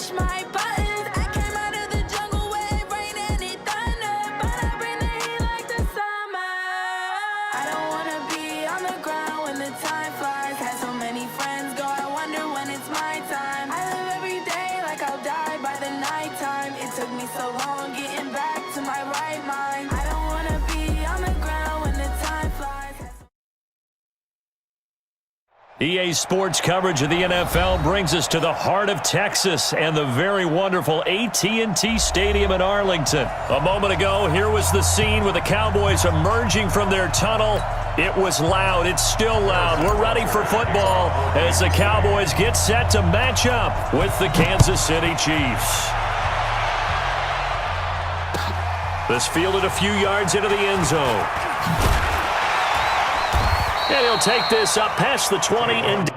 push my buttons. I came out of the jungle where it rained and it thundered, but I bring the heat like the summer. I don't wanna be on the ground when the time flies. Had so many friends go, I wonder when it's my time. I live every day like I'll die by the nighttime. It took me so long getting back to my right mind. I don't wanna be on the ground when the time flies. EA Sports coverage of the NFL brings us to the heart of Texas and the very wonderful AT&T Stadium in Arlington. A moment ago, here was the scene with the Cowboys emerging from their tunnel. It was loud. It's still loud. We're ready for football as the Cowboys get set to match up with the Kansas City Chiefs. This fielded a few yards into the end zone. And he'll take this up past the 20 and...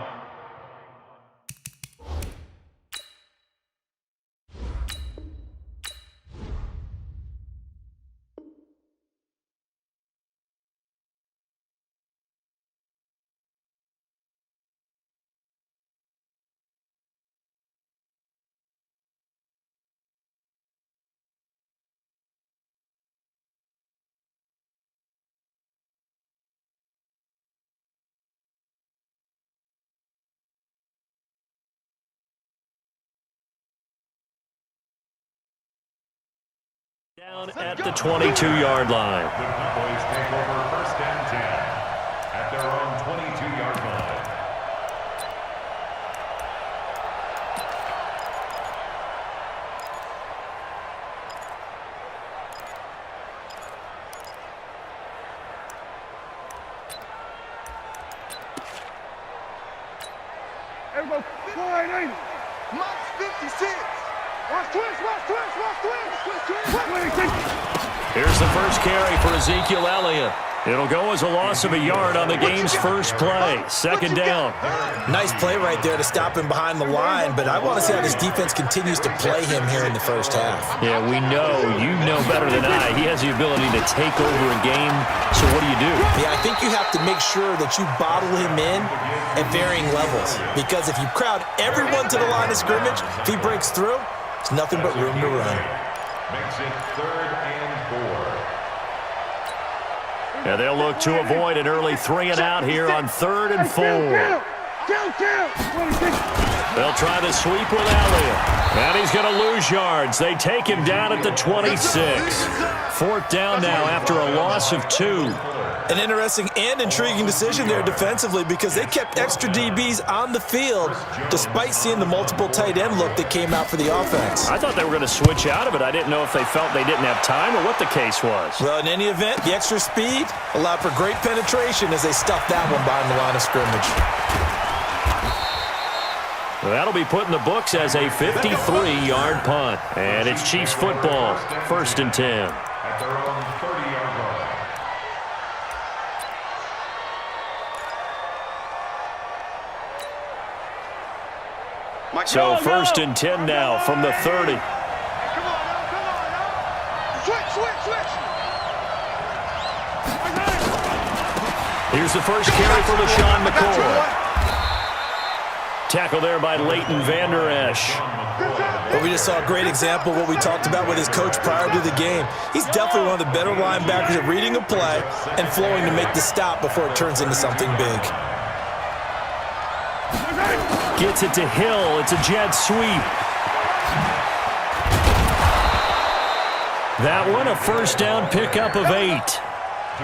Down at the 22-yard line. The Cowboys take over first and 10 at their own 22-yard line. Everybody, 480. Max 56. Watch twist, watch twist, watch twist. Here's the first carry for Ezekiel Elliott. It'll go as a loss of a yard on the game's first play. Second down. Nice play right there to stop him behind the line, but I want to see how this defense continues to play him here in the first half. Yeah, we know. You know better than I. He has the ability to take over a game. So what do? Yeah, I think you have to make sure that you bottle him in at varying levels, because if you crowd everyone to the line of scrimmage, if he breaks through, it's nothing but room to run. Makes it 3rd and 4. And they'll look to avoid an early 3 and out here on 3rd and 4. They'll try the sweep with Elliott. And he's going to lose yards. They take him down at the 26. 4th down now after a loss of 2. An interesting and intriguing decision there defensively, because they kept extra DBs on the field despite seeing the multiple tight end look that came out for the offense. I thought they were going to switch out of it. I didn't know if they felt they didn't have time or what the case was. Well, in any event, the extra speed allowed for great penetration as they stuffed that one behind the line of scrimmage. That'll be put in the books as a 53-yard punt. And it's Chiefs football, 1st and 10. At their own 30-yard line. So 1st and 10 now from the 30. Come on now. Switch. Here's the first carry for LaShawn McCoy. Tackle there by Leighton Vander Esch. But we just saw a great example of what we talked about with his coach prior to the game. He's definitely one of the better linebackers at reading a play and flowing to make the stop before it turns into something big. Gets it to Hill. It's a jet sweep. That one a first down pickup of 8.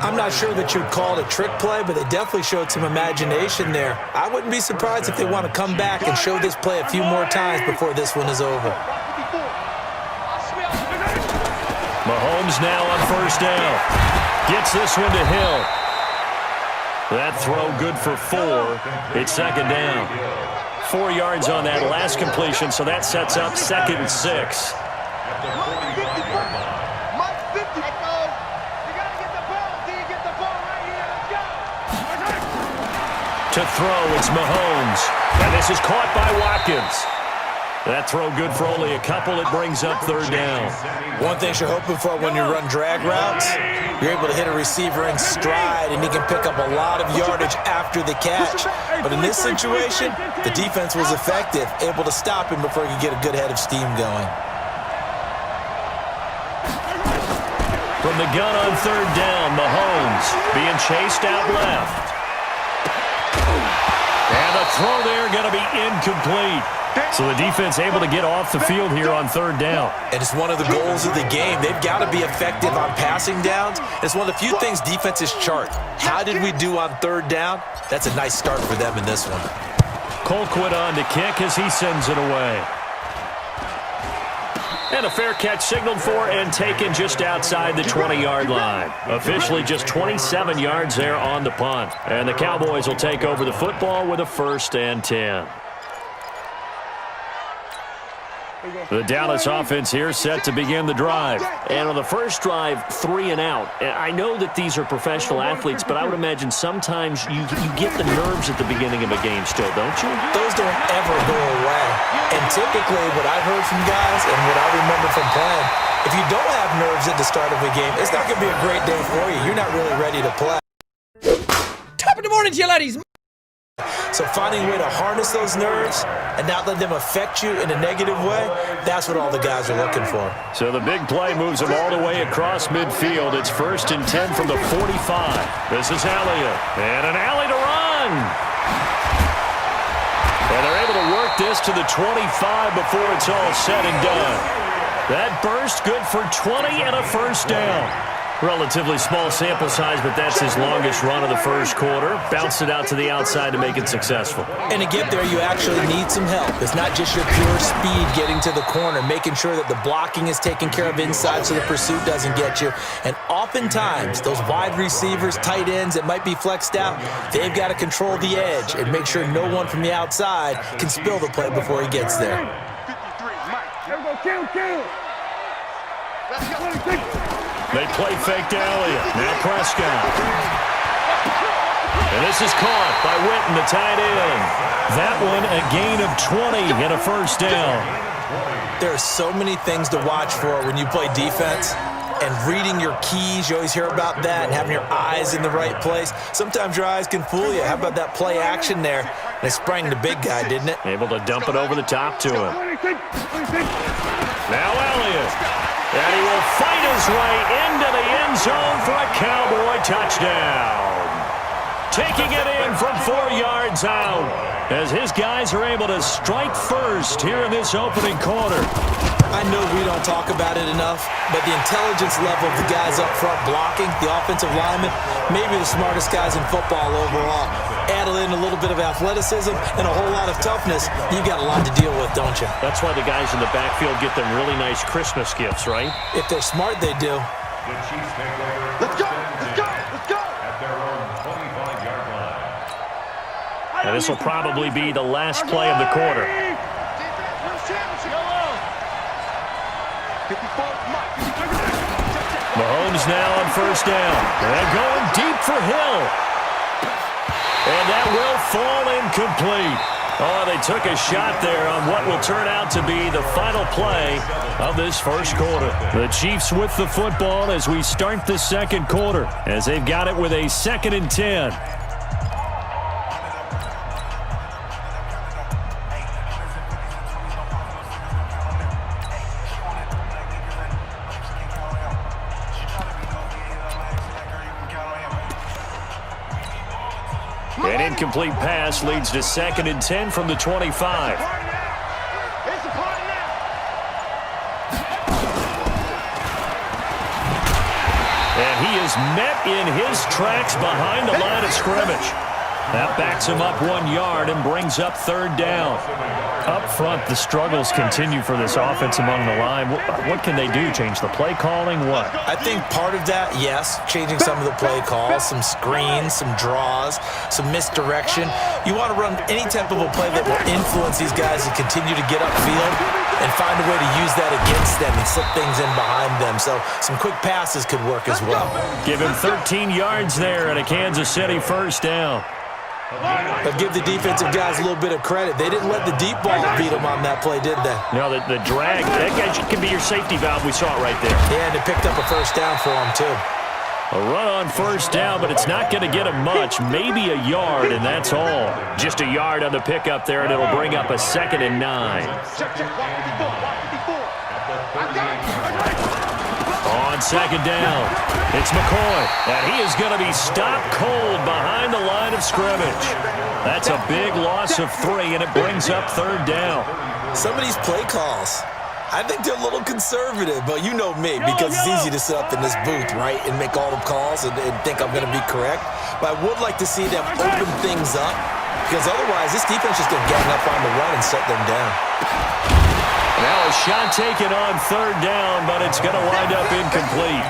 I'm not sure that you'd call it a trick play, but they definitely showed some imagination there. I wouldn't be surprised if they want to come back and show this play a few more times before this one is over. Mahomes now on first down. Gets this one to Hill. That throw good for 4. It's second down. 4 yards on that last completion, so that sets up 2nd and 6. To throw, it's Mahomes. And this is caught by Watkins. That throw good for only a couple. It brings up third down. One thing you're hoping for when you run drag routes, you're able to hit a receiver in stride, and he can pick up a lot of yardage after the catch. But in this situation, the defense was effective, able to stop him before he could get a good head of steam going. From the gun on third down, Mahomes being chased out left. And the throw there going to be incomplete. So the defense able to get off the field here on third down. And it's one of the goals of the game. They've got to be effective on passing downs. It's one of the few things defenses chart. How did we do on third down? That's a nice start for them in this one. Colquitt on to kick as he sends it away. And a fair catch signaled for and taken just outside the 20-yard line. Officially just 27 yards there on the punt. And the Cowboys will take over the football with a 1st and 10. The Dallas offense here set to begin the drive. And on the first drive, 3 and out. I know that these are professional athletes, but I would imagine sometimes you get the nerves at the beginning of a game still, don't you? Those don't ever go away. And typically what I've heard from guys and what I remember from playing, if you don't have nerves at the start of a game, it's not going to be a great day for you. You're not really ready to play. Top of the morning to you, ladies. So finding a way to harness those nerves and not let them affect you in a negative way, that's what all the guys are looking for. So the big play moves them all the way across midfield. It's 1st and 10 from the 45. This is Elliott. And an alley to run. And they're able to work this to the 25 before it's all said and done. That burst good for 20 and a 1st down. Relatively small sample size, but that's his longest run of the first quarter. Bounced it out to the outside to make it successful. And to get there, you actually need some help. It's not just your pure speed getting to the corner, making sure that the blocking is taken care of inside so the pursuit doesn't get you. And oftentimes, those wide receivers, tight ends that might be flexed out, they've got to control the edge and make sure no one from the outside can spill the play before he gets there. 53, Mike. Kill. Let's go. They play fake to Elliott. Now Prescott. And this is caught by Witten, the tight end. That one a gain of 20 and a 1st down. There are so many things to watch for when you play defense. And reading your keys, you always hear about that, and having your eyes in the right place. Sometimes your eyes can fool you. How about that play action there? They sprang the big guy, didn't it? Able to dump it over the top to him. Now Elliott. And he will fight his way into the end zone for a Cowboy touchdown. Taking it in from 4 yards out as his guys are able to strike first here in this opening quarter. I know we don't talk about it enough, but the intelligence level of the guys up front blocking, the offensive linemen, maybe the smartest guys in football overall. Add in a little bit of athleticism and a whole lot of toughness, you've got a lot to deal with, don't you? That's why the guys in the backfield get them really nice Christmas gifts, right? If they're smart, they do. The Chiefs take over. Let's go. At their own 25-yard line. And this will probably be the last play of the quarter. Mahomes now on 1st down. And going deep for Hill. And that will fall incomplete. Oh, they took a shot there on what will turn out to be the final play of this first quarter. The Chiefs with the football as we start the second quarter, as they've got it with a 2nd and 10. An incomplete pass leads to 2nd and 10 from the 25. And he is met in his tracks behind the line of scrimmage. That backs him up 1 yard and brings up 3rd down. Up front, the struggles continue for this offense among the line. What can they do? Change the play calling? What? I think part of that, yes, changing some of the play calls, some screens, some draws, some misdirection. You want to run any type of a play that will influence these guys to continue to get upfield and find a way to use that against them and slip things in behind them. So some quick passes could work as well. Give him 13 yards there and a Kansas City 1st down. But give the defensive guys a little bit of credit. They didn't let the deep ball beat them on that play, did they? No, the drag, that can be your safety valve. We saw it right there. Yeah, and it picked up a first down for them, too. A run on first down, but it's not going to get him much. Maybe a yard, and that's all. Just a yard on the pickup there, and it'll bring up a 2nd and 9. On 2nd down, it's McCoy, and he is going to be stopped cold behind the line of scrimmage. That's a big loss of 3, and it brings up 3rd down. Some of these play calls, I think they're a little conservative, but you know me, because it's easy to sit up in this booth, right, and make all the calls and think I'm going to be correct. But I would like to see them open things up, because otherwise this defense is going to gang up on the run and shut them down. Now a shot taken on 3rd down, but it's going to wind up incomplete.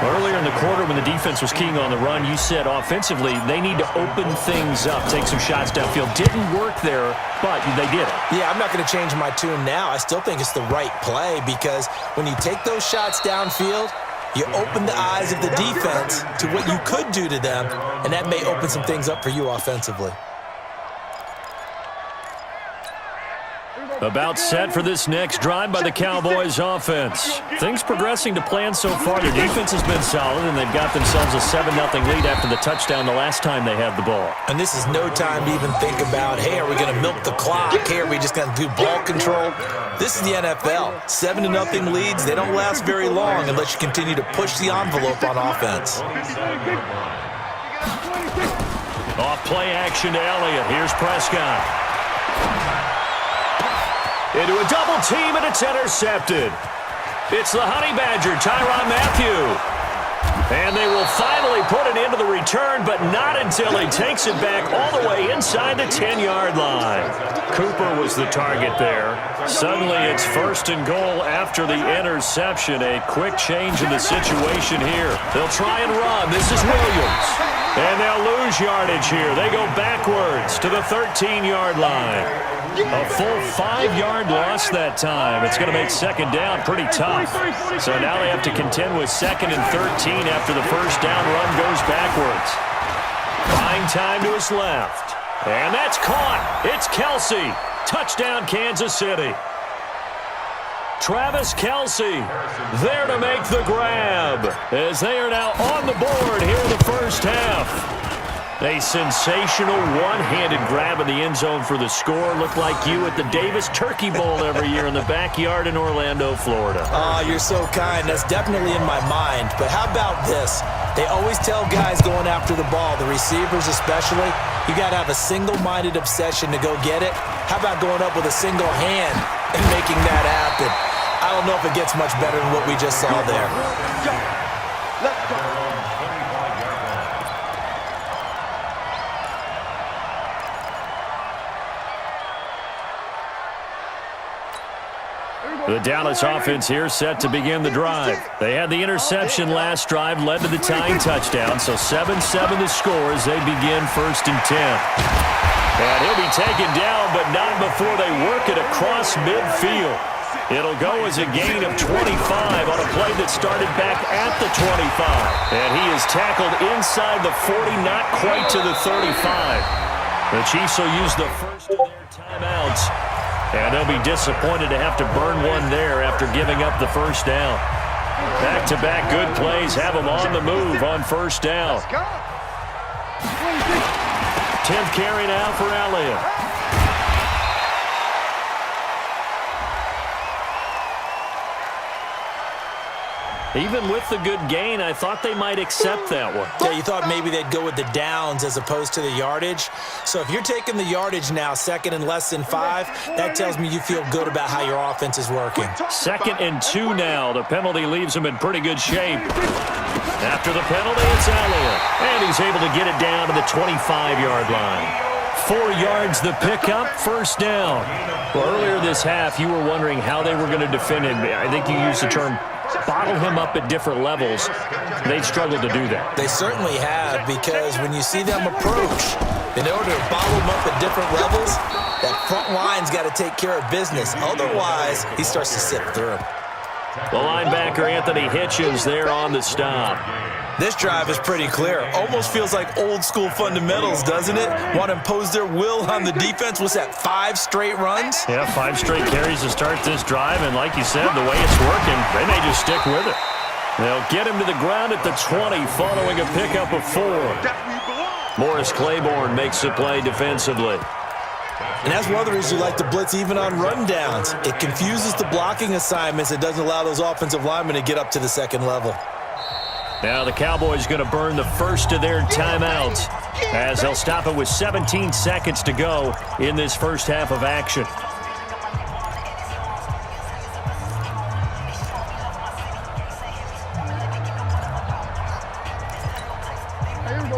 Earlier in the quarter when the defense was keying on the run, you said offensively they need to open things up, take some shots downfield. Didn't work there, but they did it. Yeah, I'm not going to change my tune now. I still think it's the right play because when you take those shots downfield, you open the eyes of the defense to what you could do to them, and that may open some things up for you offensively. About set for this next drive by the Cowboys offense. Things progressing to plan so far. Their defense has been solid, and they've got themselves a 7-0 lead after the touchdown the last time they had the ball. And this is no time to even think about, hey, are we going to milk the clock? Hey, are we just going to do ball control? This is the NFL. 7-0 leads, they don't last very long unless you continue to push the envelope on offense. Off play action to Elliott. Here's Prescott. Into a double team, and it's intercepted. It's the Honey Badger, Tyrann Mathieu. And they will finally put it into the return, but not until he takes it back all the way inside the 10-yard line. Cooper was the target there. Suddenly it's 1st and goal after the interception. A quick change in the situation here. They'll try and run. This is Williams. And they'll lose yardage here. They go backwards to the 13-yard line. A full 5-yard loss that time. It's going to make 2nd down pretty tough. So now they have to contend with 2nd and 13 after the first down run goes backwards. Buying time to his left. And that's caught. It's Kelsey. Touchdown, Kansas City. Travis Kelsey there to make the grab as they are now on the board here in the first half. A sensational one-handed grab in the end zone for the score. Looked like you at the Davis Turkey Bowl every year in the backyard in Orlando, Florida. Oh, you're so kind. That's definitely in my mind. But how about this? They always tell guys going after the ball, the receivers especially, you got to have a single-minded obsession to go get it. How about going up with a single hand and making that happen? I don't know if it gets much better than what we just saw there. Let's go. The Dallas offense here set to begin the drive. They had the interception last drive, led to the tying touchdown, so 7-7 the score as they begin 1st and 10. And he'll be taken down, but not before they work it across midfield. It'll go as a gain of 25 on a play that started back at the 25. And he is tackled inside the 40, not quite to the 35. The Chiefs will use the first of their timeouts. And they'll be disappointed to have to burn one there after giving up the first down. Back-to-back good plays have them on the move on first down. 10th carry now for Elliott. Even with the good gain, I thought they might accept that one. Yeah, you thought maybe they'd go with the downs as opposed to the yardage. So if you're taking the yardage now, 2nd and less than 5, that tells me you feel good about how your offense is working. 2nd and 2 now. The penalty leaves them in pretty good shape. After the penalty, it's Elliott. And he's able to get it down to the 25-yard line. 4 yards the pickup, first down. Well, earlier this half, you were wondering how they were going to defend him. I think you used the term bottle him up at different levels. They've struggled to do that. They certainly have, because when you see them approach, in order to bottle him up at different levels, that front line's got to take care of business. Otherwise, he starts to sip through. The linebacker, Anthony Hitchens, there on the stop. This drive is pretty clear. Almost feels like old school fundamentals, doesn't it? Want to impose their will on the defense. Was that 5 straight runs? Yeah, 5 straight carries to start this drive, and like you said, the way it's working, they may just stick with it. They'll get him to the ground at the 20 following a pickup of 4. Morris Claiborne makes the play defensively. And that's one of the reasons you like to blitz even on rundowns. It confuses the blocking assignments. It doesn't allow those offensive linemen to get up to the second level. Now the Cowboys going to burn the first of their timeouts as they'll stop it with 17 seconds to go in this first half of action.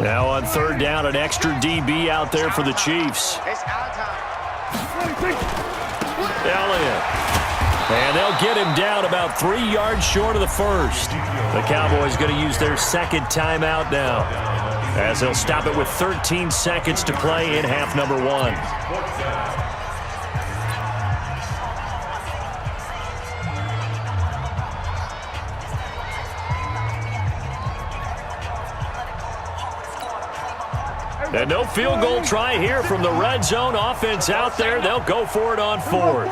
Now on third down, an extra DB out there for the Chiefs. Elliott. And they'll get him down about 3 yards short of the first. The Cowboys going to use their second timeout now as they'll stop it with 13 seconds to play in half number 1. And no field goal try here from the red zone offense out there. They'll go for it on 4th.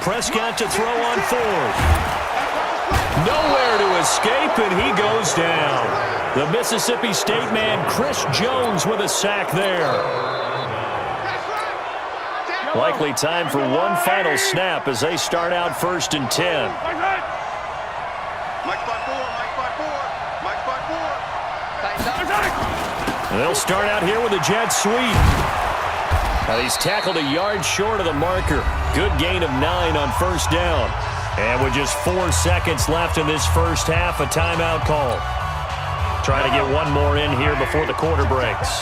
Prescott to throw on 4th. Nowhere to escape, and he goes down. The Mississippi State man, Chris Jones, with a sack there. Likely time for one final snap as they start out 1st and 10. They'll start out here with a jet sweep. Now he's tackled a yard short of the marker. Good gain of 9 on 1st down. And with just 4 seconds left in this first half, a timeout call. Trying to get one more in here before the quarter breaks.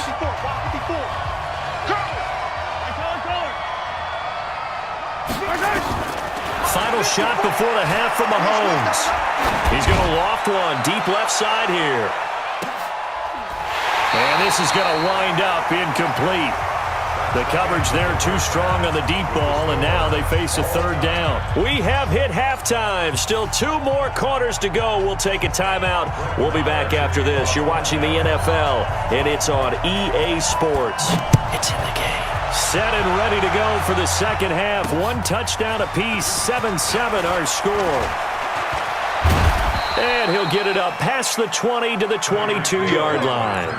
Final shot before the half from Mahomes. He's going to loft one deep left side here. And this is going to wind up incomplete. The coverage there too strong on the deep ball, and now they face a 3rd down. We have hit halftime. Still 2 more quarters to go. We'll take a timeout. We'll be back after this. You're watching the NFL, and it's on EA Sports. It's in the game. Set and ready to go for the second half. 1 touchdown apiece, 7-7 our score. And he'll get it up past the 20 to the 22-yard line.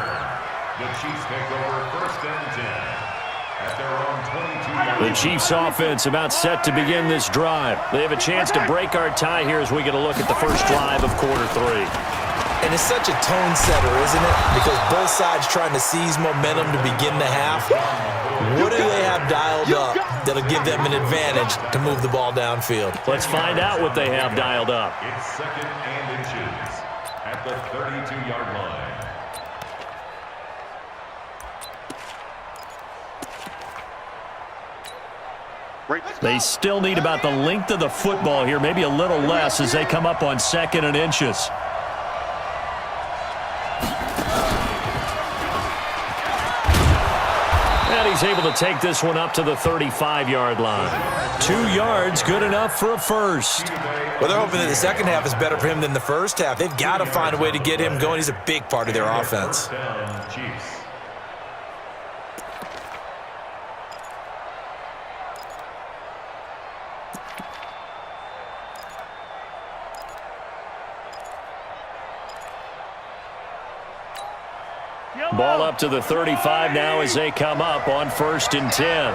The Chiefs take over 1st and 10 at their own 22-yard line. The Chiefs offense about set to begin this drive. They have a chance to break our tie here as we get a look at the first drive of quarter 3. And it's such a tone setter, isn't it? Because both sides trying to seize momentum to begin the half. What do they have dialed up that'll give them an advantage to move the ball downfield? Let's find out what they have dialed up. It's 2nd and inches at the 32-yard line. They still need about the length of the football here, maybe a little less as they come up on 2nd and inches. And he's able to take this one up to the 35-yard line. 2 yards, good enough for a first. Well, they're hoping that the second half is better for him than the first half. They've got to find a way to get him going. He's a big part of their offense. Chiefs. Ball up to the 35 now as they come up on 1st and 10.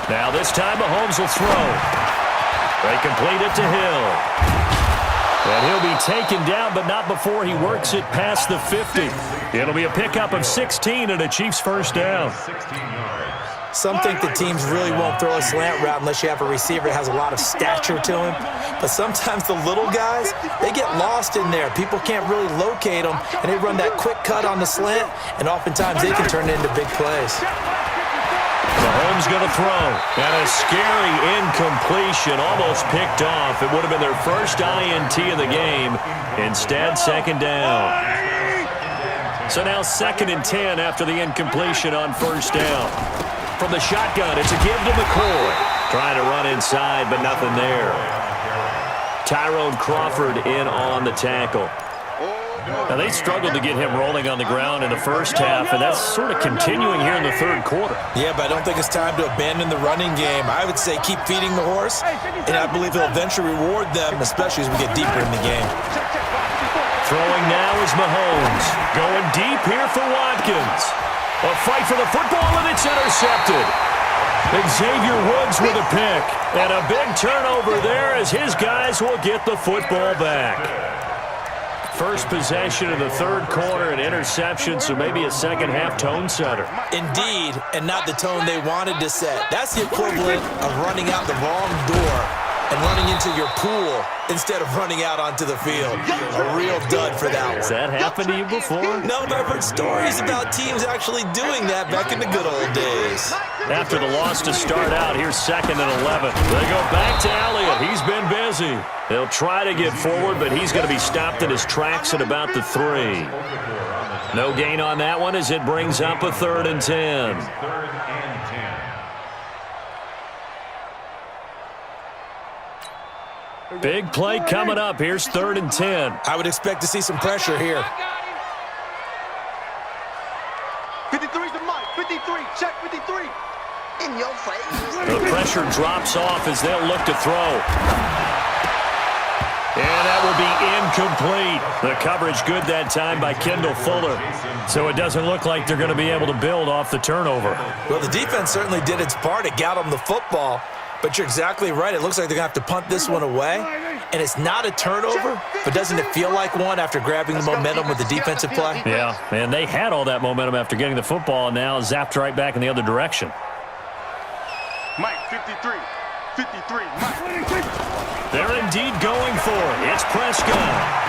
Now this time Mahomes will throw. They complete it to Hill. And he'll be taken down, but not before he works it past the 50. It'll be a pickup of 16 and a Chiefs first down. 16 yards. Some think the teams really won't throw a slant route unless you have a receiver that has a lot of stature to him. But sometimes the little guys, they get lost in there. People can't really locate them, and they run that quick cut on the slant, and oftentimes they can turn it into big plays. Mahomes going to throw. And a scary incompletion, almost picked off. It would have been their first INT of the game. Instead, 2nd down. So now 2nd and 10 after the incompletion on 1st down. from the shotgun. It's a give to McCoy. Trying to run inside, but nothing there. Tyrone Crawford in on the tackle. Now, they struggled to get him rolling on the ground in the first half, and that's sort of continuing here in the third quarter. Yeah, but I don't think it's time to abandon the running game. I would say keep feeding the horse, and I believe he'll eventually reward them, especially as we get deeper in the game. Throwing now is Mahomes. Going deep here for Watkins. A fight for the football, and it's intercepted. Xavier Woods with a pick. And a big turnover there as his guys will get the football back. First possession of the third quarter, an interception, so maybe a second-half tone setter. Indeed, and not the tone they wanted to set. That's the equivalent of running out the wrong door and running into your pool instead of running out onto the field. A real dud for that one. Has that happened to you before? No, but I've heard stories about teams actually doing that back in the good old days. After the loss to start out, here's 2nd and 11. They go back to Elliott. He's been busy. They'll try to get forward, but he's going to be stopped in his tracks at about the 3. No gain on that one as it brings up a 3rd and 10. Big play coming up. Here's 3rd and 10. I would expect to see some pressure here. 53's the mic. 53. Check 53. In your face. The pressure drops off as they'll look to throw. And that will be incomplete. The coverage good that time by Kendall Fuller. So it doesn't look like they're going to be able to build off the turnover. Well, the defense certainly did its part. It got them the football. But you're exactly right. It looks like they're going to have to punt this one away. And it's not a turnover, but doesn't it feel like one after grabbing the momentum with the defensive play? Yeah, and they had all that momentum after getting the football and now zapped right back in the other direction. Mike, 53. 53. Mike. They're indeed going for it. It's Prescott.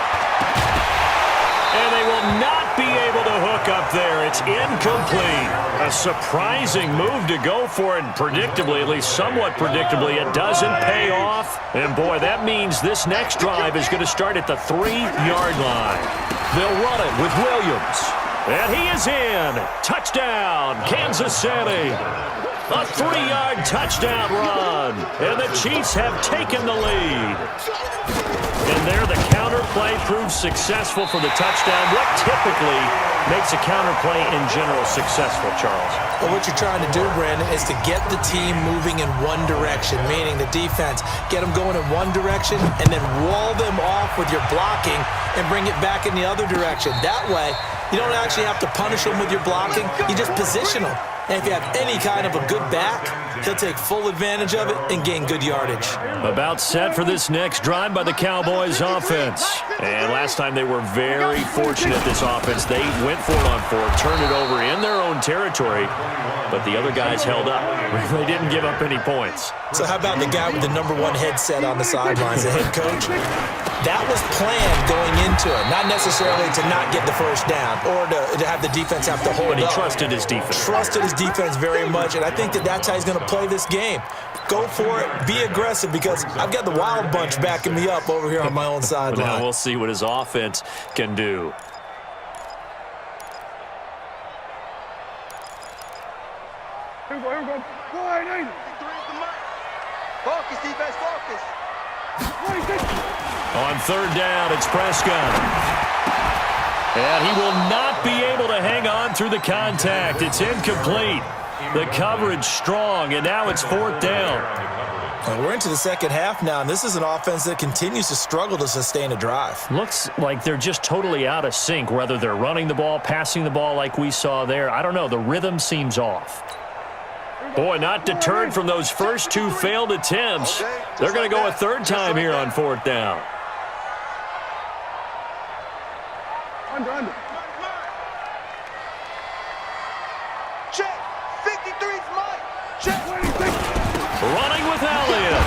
And they will not be able to hook up there. It's incomplete. A surprising move to go for it. Predictably, at least somewhat predictably, it doesn't pay off. And, boy, that means this next drive is going to start at the 3-yard line. They'll run it with Williams. And he is in. Touchdown, Kansas City. A 3-yard touchdown run. And the Chiefs have taken the lead. And there the counter play proves successful for the touchdown. What typically makes a counter play in general successful, Charles? Well, what you're trying to do, Brandon, is to get the team moving in one direction, meaning the defense. Get them going in one direction and then wall them off with your blocking and bring it back in the other direction. That way, you don't actually have to punish them with your blocking. You just position them. And if you have any kind of a good back, he'll take full advantage of it and gain good yardage. About set for this next drive by the Cowboys offense. And last time they were very fortunate, this offense. They went for it on 4, turned it over in their own territory, but the other guys held up. They didn't give up any points. So how about the guy with the #1 headset on the sidelines, the head coach? That was planned going into it, not necessarily to not get the first down or to have the defense have to hold But he up. trusted his defense. Trusted his defense very much, and I think that's how he's going to play this game. Go for it, be aggressive, because I've got the Wild Bunch backing me up over here on my own sideline. Now we'll see what his offense can do. Here we go. Focus, defense, focus. On 3rd down, it's Prescott. And he will not be able to hang on through the contact. It's incomplete. The coverage strong, and now it's 4th down. And we're into the second half now, and this is an offense that continues to struggle to sustain a drive. Looks like they're just totally out of sync, whether they're running the ball, passing the ball like we saw there. I don't know. The rhythm seems off. Boy, not deterred from those first 2 failed attempts. They're going to go a 3rd time here on 4th down. Under. Check. 53's Mike. Check. Running with Elliott.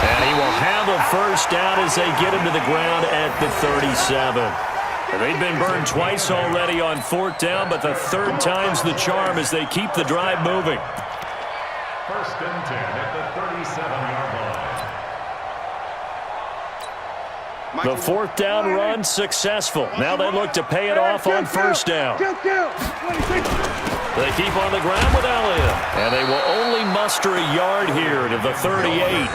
And he will have a first down as they get him to the ground at the 37. And they've been burned twice already on 4th down, but the 3rd time's the charm as they keep the drive moving. 1st and 10 at the 37-yard line. The 4th down run successful. Now they look to pay it off on 1st down. They keep on the ground with Elliott. And they will only muster a yard here to the 38.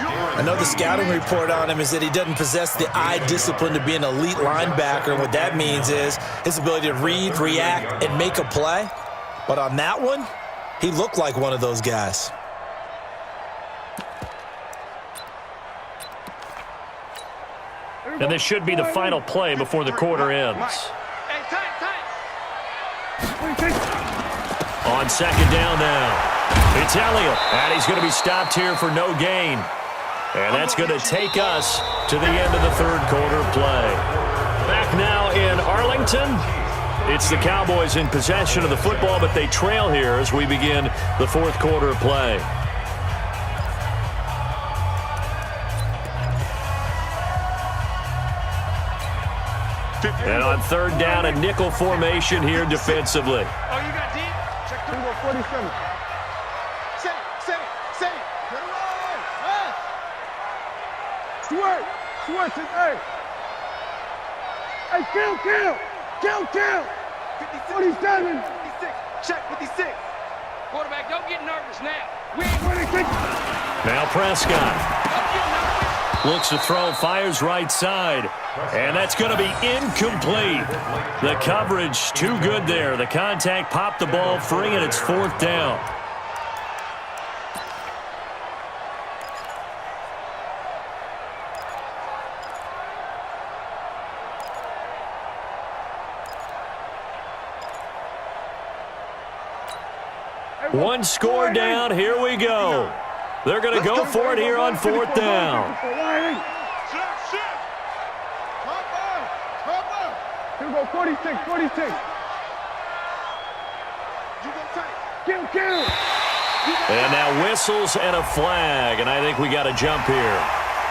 I know the scouting report on him is that he doesn't possess the eye discipline to be an elite linebacker. And what that means is his ability to read, react, and make a play. But on that one, he looked like one of those guys. And this should be the final play before the quarter ends. On second down now, it's Elliott, and he's going to be stopped here for no gain. And that's going to take us to the end of the third quarter play. Back now in Arlington, it's the Cowboys in possession of the football, but they trail here as we begin the fourth quarter play. And on third down, a nickel formation here defensively. Oh, you got deep? Check 47. Say. Get away. Switch it, hey. Hey, kill. 47. 56. Check 56. Quarterback, don't get nervous now. We ain't 26. Now Prescott. Don't get nervous. Looks to throw, fires right side. And that's going to be incomplete. The coverage too good there. The contact popped the ball free, and it's fourth down. One score down. Here we go. They're going to go for it here on fourth down. Here go 46. Kill. And now whistles and a flag, and I think we got to jump here.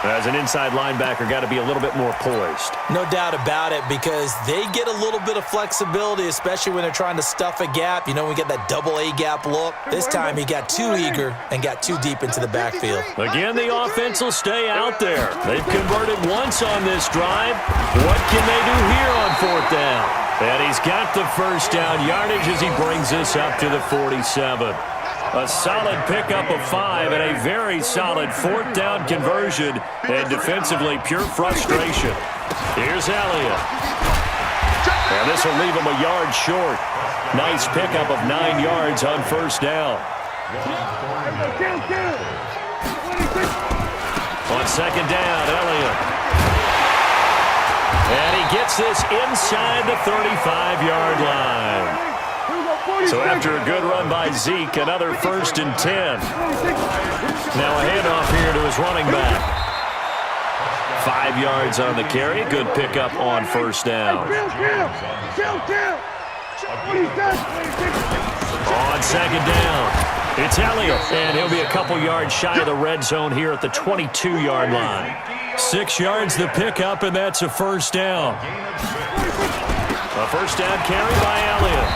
As an inside linebacker, got to be a little bit more poised. No doubt about it, because they get a little bit of flexibility, especially when they're trying to stuff a gap. You know, we get that double A gap look. This time he got too eager and got too deep into the backfield. Again, the offense will stay out there. They've converted once on this drive. What can they do here on fourth down? And he's got the first down yardage as he brings us up to the 47. A solid pickup of 5 and a very solid fourth down conversion, and defensively pure frustration. Here's Elliott. And this will leave him a yard short. Nice pickup of 9 yards on first down. On second down, Elliott. And he gets this inside the 35-yard line. So after a good run by Zeke, another 1st and 10. Now a handoff here to his running back. 5 yards on the carry. Good pickup on first down. On second down, it's Elliott, and he'll be a couple yards shy of the red zone here at the 22-yard line. 6 yards the pickup, and that's a first down. A first down carry by Elliott.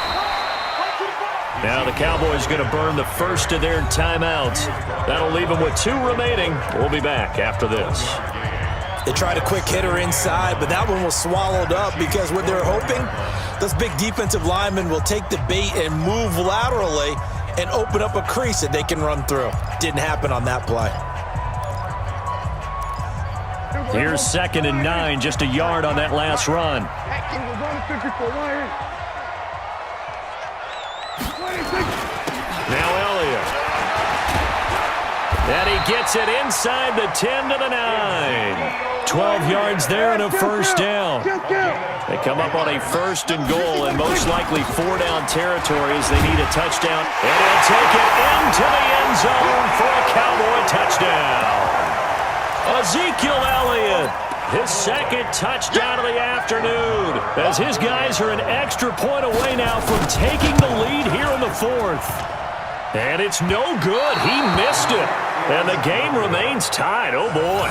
Now the Cowboys going to burn the first of their timeouts. That'll leave them with 2 remaining. We'll be back after this. They tried a quick hitter inside, but that one was swallowed up because what they're hoping, those big defensive linemen will take the bait and move laterally and open up a crease that they can run through. Didn't happen on that play. Here's 2nd and 9, just a yard on that last run. Now Elliott. And he gets it inside the 10 to the 9. 12 yards there and a first down. They come up on a 1st and goal, and most likely 4-down territory as they need a touchdown. And he'll take it into the end zone for a Cowboy touchdown. Ezekiel Elliott, his 2nd touchdown of the afternoon, as his guys are an extra point away now from taking the lead here in the 4th. And it's no good. He missed it. And the game remains tied. Oh, boy.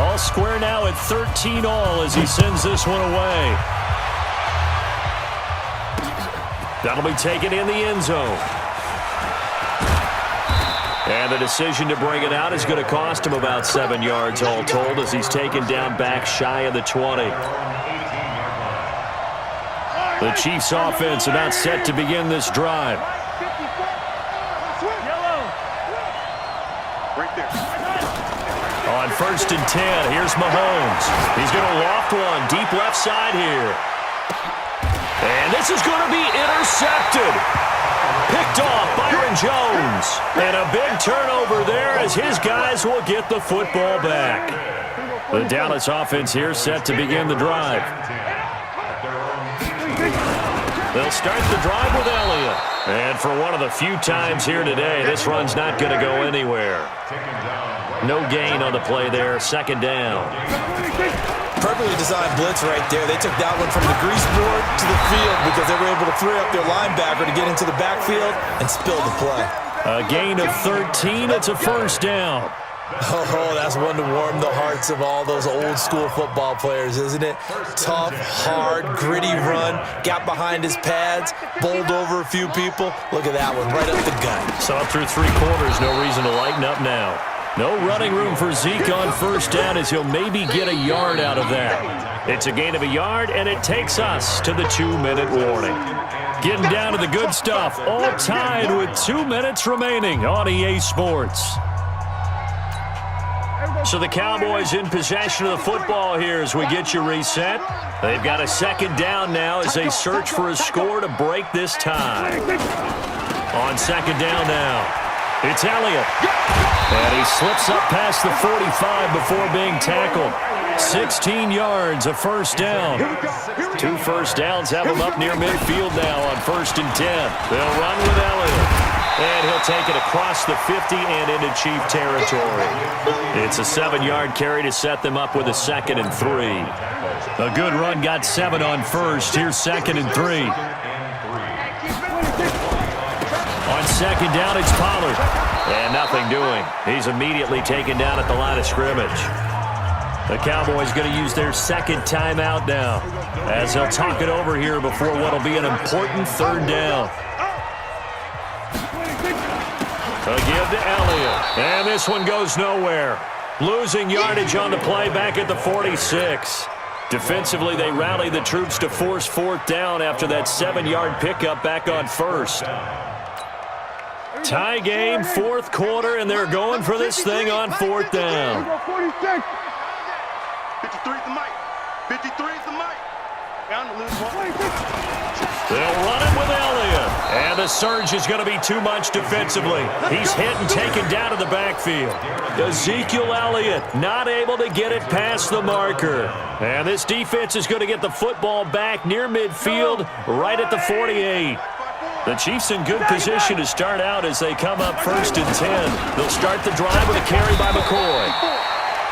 All square now at 13-all as he sends this one away. That'll be taken in the end zone. And the decision to bring it out is going to cost him about 7 yards all told as he's taken down back shy of the 20. The Chiefs offense about set to begin this drive. On 1st and 10, here's Mahomes. He's going to loft one deep left side here. And this is going to be intercepted. Picked off Byron Jones. And a big turnover there as his guys will get the football back. The Dallas offense here set to begin the drive. They'll start the drive with Elliott. And for one of the few times here today, this run's not going to go anywhere. No gain on the play there, 2nd down. Perfectly designed blitz right there. They took that one from the grease board to the field because they were able to free up their linebacker to get into the backfield and spill the play. A gain of 13. It's a 1st down. Oh, that's one to warm the hearts of all those old school football players, isn't it? Tough, hard, gritty run, got behind his pads, bowled over a few people. Look at that one, right up the gut. Saw through 3 quarters, no reason to lighten up now. No running room for Zeke on 1st down as he'll maybe get a yard out of that. It's a gain of a yard, and it takes us to the 2-minute warning. Getting down to the good stuff, all tied with 2 minutes remaining on EA Sports. So the Cowboys in possession of the football here as we get you reset. They've got a 2nd down now as they search for a score to break this tie. On 2nd down now, it's Elliott. And he slips up past the 45 before being tackled. 16 yards, a 1st down. 2 first downs have him up near midfield now on 1st and 10. They'll run with Elliott. And he'll take it across the 50 and into Chief territory. It's a 7-yard carry to set them up with a 2nd and 3. A good run got 7 on 1st. Here's 2nd and 3. On 2nd down, it's Pollard. And nothing doing. He's immediately taken down at the line of scrimmage. The Cowboys going to use their 2nd timeout now as they'll talk it over here before what will be an important 3rd down. A give to Elliott. And this one goes nowhere. Losing yardage on the play back at the 46. Defensively, they rally the troops to force 4th down after that 7-yard pickup back on 1st. Tie game, 4th quarter, and they're going for this thing on 4th down. 53 is the mic. 53 is the mic. Bound to lose one. They'll run it with Elliott. And the surge is going to be too much defensively. He's hit and taken down to the backfield. Ezekiel Elliott not able to get it past the marker. And this defense is going to get the football back near midfield, right at the 48. The Chiefs in good position to start out as they come up 1st and 10. They'll start the drive with a carry by McCoy.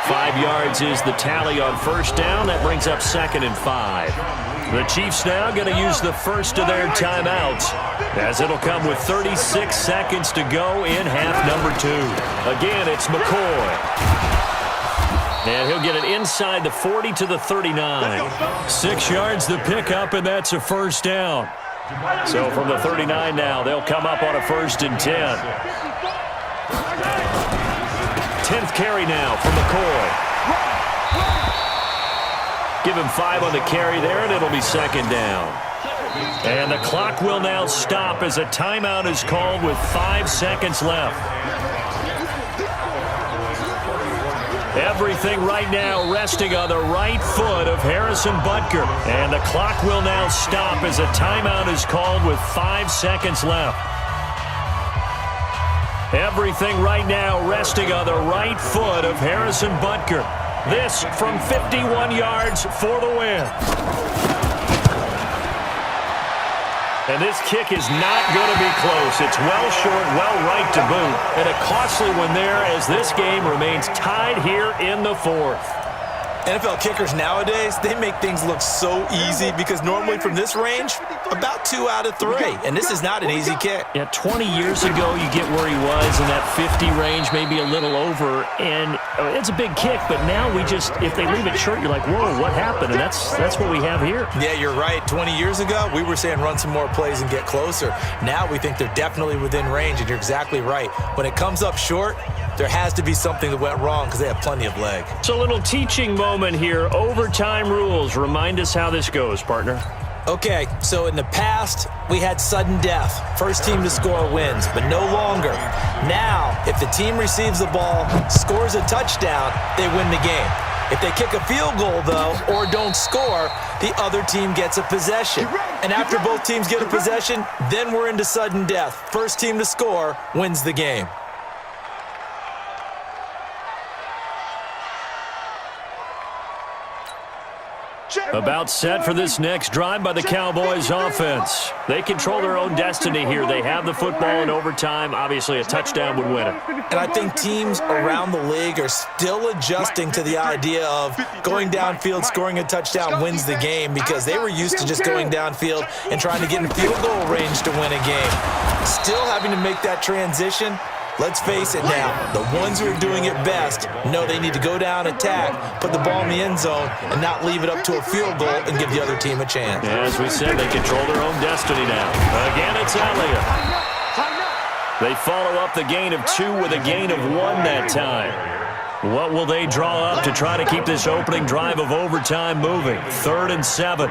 5 yards is the tally on 1st down. That brings up 2nd and 5. The Chiefs now going to use the first of their timeouts as it'll come with 36 seconds to go in half number 2. Again, it's McCoy. And he'll get it inside the 40 to the 39. 6 yards the pickup, and that's a 1st down. So from the 39 now, they'll come up on a 1st and 10. 10th carry now for McCoy. Give him 5 on the carry there, and it'll be 2nd down. And the clock will now stop as a timeout is called with 5 seconds left. Everything right now resting on the right foot of Harrison Butker. And the clock will now stop as a timeout is called with 5 seconds left. Everything right now resting on the right foot of Harrison Butker. This from 51 yards for the win. And this kick is not going to be close. It's well short, well right to boot. And a costly one there as this game remains tied here in the 4th. NFL kickers nowadays, they make things look so easy because normally from this range, about 2 out of 3. And this is not an easy kick. Yeah, 20 years ago, you get where he was in that 50 range, maybe a little over. And it's a big kick, but now we just, if they leave it short, you're like, whoa, what happened? And that's what we have here. Yeah, you're right. 20 years ago, we were saying run some more plays and get closer. Now we think they're definitely within range, and you're exactly right. When it comes up short, there has to be something that went wrong because they have plenty of leg. It's a little teaching moment here. Overtime rules. Remind us how this goes, partner. Okay, so in the past, we had sudden death. First team to score wins, but no longer. Now, if the team receives the ball, scores a touchdown, they win the game. If they kick a field goal, though, or don't score, the other team gets a possession. And after both teams get a possession, then we're into sudden death. First team to score wins the game. About set for this next drive by the Cowboys offense. They control their own destiny here. They have the football in overtime. Obviously, a touchdown would win it. And I think teams around the league are still adjusting to the idea of going downfield, scoring a touchdown wins the game, because they were used to just going downfield and trying to get in field goal range to win a game. Still having to make that transition. Let's face it now, the ones who are doing it best know they need to go down, attack, put the ball in the end zone, and not leave it up to a field goal and give the other team a chance. As we said, they control their own destiny now. Again, it's Elliott. They follow up the gain of 2 with a gain of 1 that time. What will they draw up to try to keep this opening drive of overtime moving? 3rd and 7.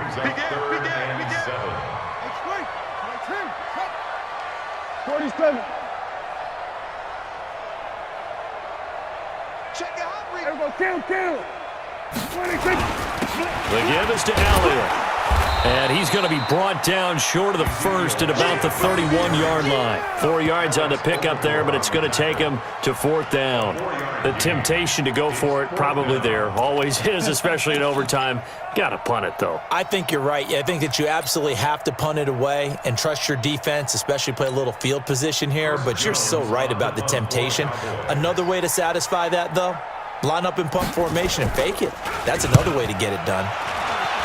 The give is to Elliott. And he's going to be brought down short of the first at about the 31-yard line. 4 yards on the pickup there, but it's going to take him to 4th down. The temptation to go for it probably there. Always is, especially in overtime. Got to punt it, though. I think you're right. I think that you absolutely have to punt it away and trust your defense, especially play a little field position here. But you're so right about the temptation. Another way to satisfy that, though, line up in punt formation and fake it. That's another way to get it done.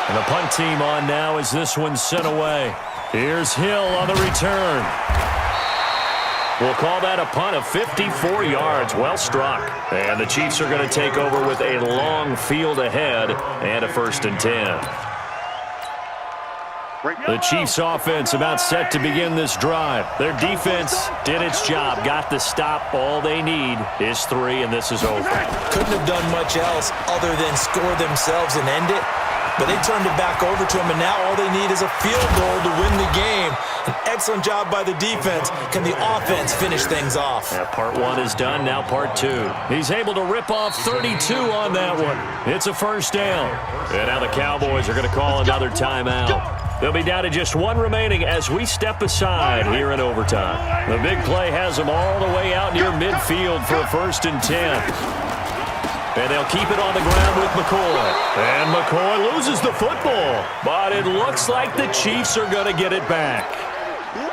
And the punt team on now as this one's sent away. Here's Hill on the return. We'll call that a punt of 54 yards. Well struck. And the Chiefs are going to take over with a long field ahead and a 1st and 10. The Chiefs offense about set to begin this drive. Their defense did its job, got the stop. All they need is 3, and this is over. Couldn't have done much else other than score themselves and end it. But they turned it back over to him, and now all they need is a field goal to win the game. An excellent job by the defense. Can the offense finish things off? Yeah, part 1 is done, now part 2. He's able to rip off 32 on that one. It's a 1st down. And now the Cowboys are going to call another timeout. They'll be down to just 1 remaining as we step aside here in overtime. The big play has them all the way out near midfield for a 1st and 10. And they'll keep it on the ground with McCoy. And McCoy loses the football. But it looks like the Chiefs are going to get it back.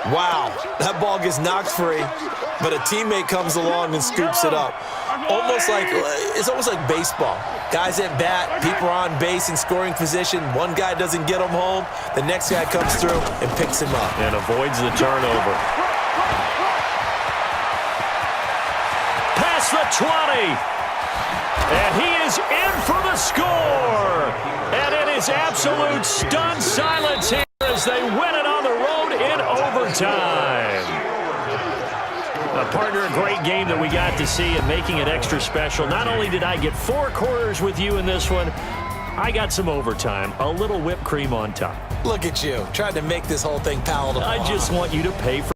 Wow, that ball gets knocked free, but a teammate comes along and scoops it up. It's almost like baseball. Guys at bat, people are on base in scoring position. One guy doesn't get him home. The next guy comes through and picks him up. And avoids the turnover. Past the 20. And he is in for the score. And it is absolute stunned silence here as they win it on the road in overtime. A partner, a great game that we got to see and making it extra special. Not only did I get 4 quarters with you in this one, I got some overtime, a little whipped cream on top. Look at you, trying to make this whole thing palatable. I just want you to pay for